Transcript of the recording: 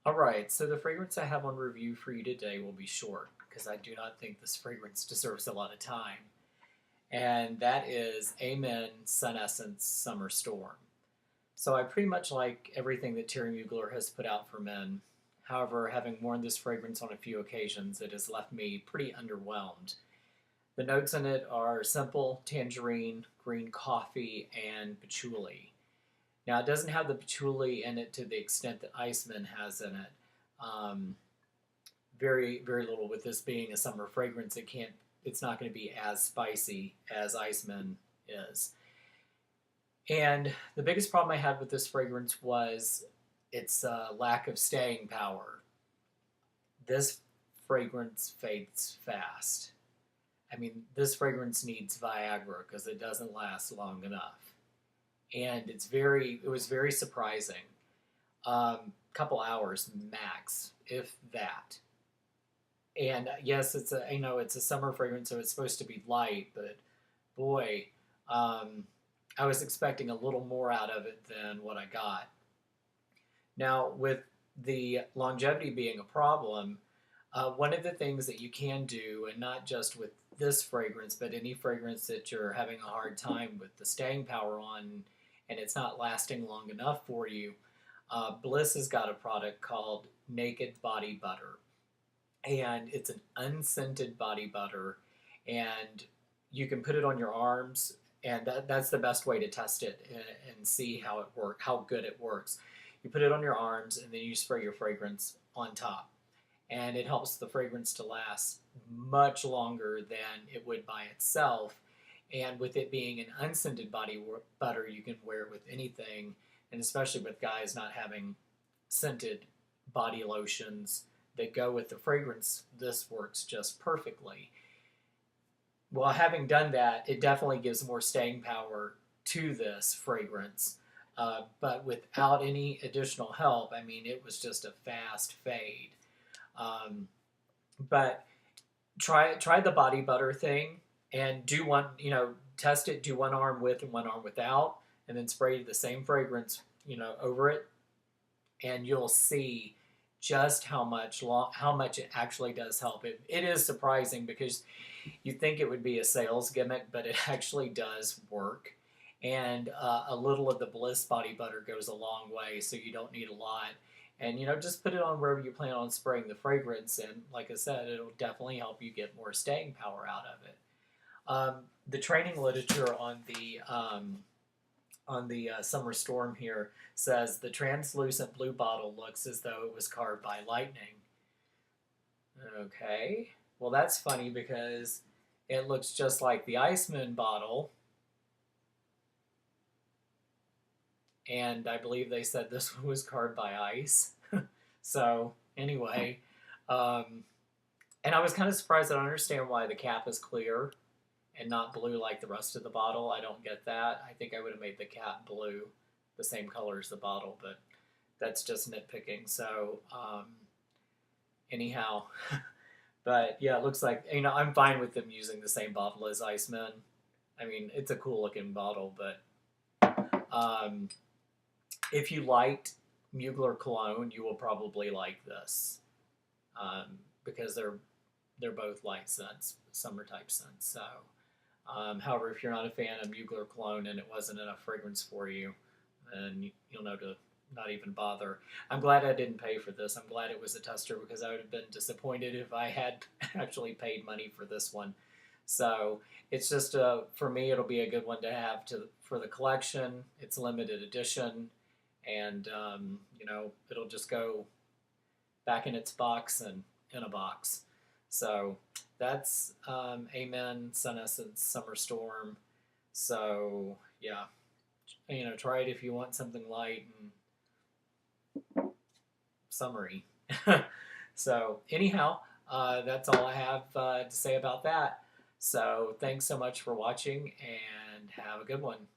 Alright, so the fragrance I have on review for you today will be short because I do not think this fragrance deserves a lot of time. And that is Amen Sunessence Summer Storm. So I pretty much like everything that Terry Mugler has put out for men. However, having worn this fragrance on a few occasions, it has left me pretty underwhelmed. The notes in it are simple tangerine, green coffee, and patchouli. Now, it doesn't have the patchouli in it to the extent that Iceman has in it. Um, very, very little. With this being a summer fragrance, it's not going to be as spicy as Iceman is. And the biggest problem I had with this fragrance was its lack of staying power. This fragrance fades fast. I mean, this fragrance needs Viagra because it doesn't last long enough. And it was very surprising. Couple hours max, if that. And yes, it's a summer fragrance, so it's supposed to be light, but boy, I was expecting a little more out of it than what I got. Now, with the longevity being a problem, one of the things that you can do, and not just with this fragrance, but any fragrance that you're having a hard time with the staying power on and it's not lasting long enough for you, Bliss has got a product called Naked Body Butter. And it's an unscented body butter. And you can put it on your arms, and that's the best way to test it and see how good it works. You put it on your arms, and then you spray your fragrance on top and it helps the fragrance to last much longer than it would by itself. And with it being an unscented body butter, you can wear it with anything, and especially with guys not having scented body lotions that go with the fragrance, this works just perfectly. Well, having done that, it definitely gives more staying power to this fragrance. But without any additional help, I mean, it was just a fast fade. Um, but try the body butter thing and do one, test it, do one arm with and one arm without, and then spray the same fragrance, over it, and you'll see just how much it actually does help. It is surprising because you think it would be a sales gimmick, but it actually does work. And a little of the Bliss body butter goes a long way, so you don't need a lot. And just put it on wherever you plan on spraying the fragrance, and like I said, it'll definitely help you get more staying power out of it. The training literature on the Summer Storm here says the translucent blue bottle looks as though it was carved by lightning. Okay, well that's funny because it looks just like the Iceman bottle, and I believe they said this one was carved by ice. So anyway, and I was kind of surprised. I don't understand why the cap is clear and not blue like the rest of the bottle. I don't get that. I think I would have made the cap blue, the same color as the bottle, but that's just nitpicking. So anyhow, but yeah, it looks like, I'm fine with them using the same bottle as Iceman. I mean, it's a cool looking bottle, but if you liked Mugler cologne, you will probably like this, because they're both light scents, summer type scents. So, however, if you're not a fan of Mugler cologne and it wasn't enough fragrance for you, then you'll know to not even bother. I'm glad I didn't pay for this. I'm glad it was a tester because I would have been disappointed if I had actually paid money for this one. So it's just for me, it'll be a good one to have for the collection. It's a limited edition, and it'll just go back in its box and in a box. So that's Amen Sunessence Summer Storm. So yeah, try it if you want something light and summery. So anyhow, that's all I have to say about that. So thanks so much for watching, and have a good one.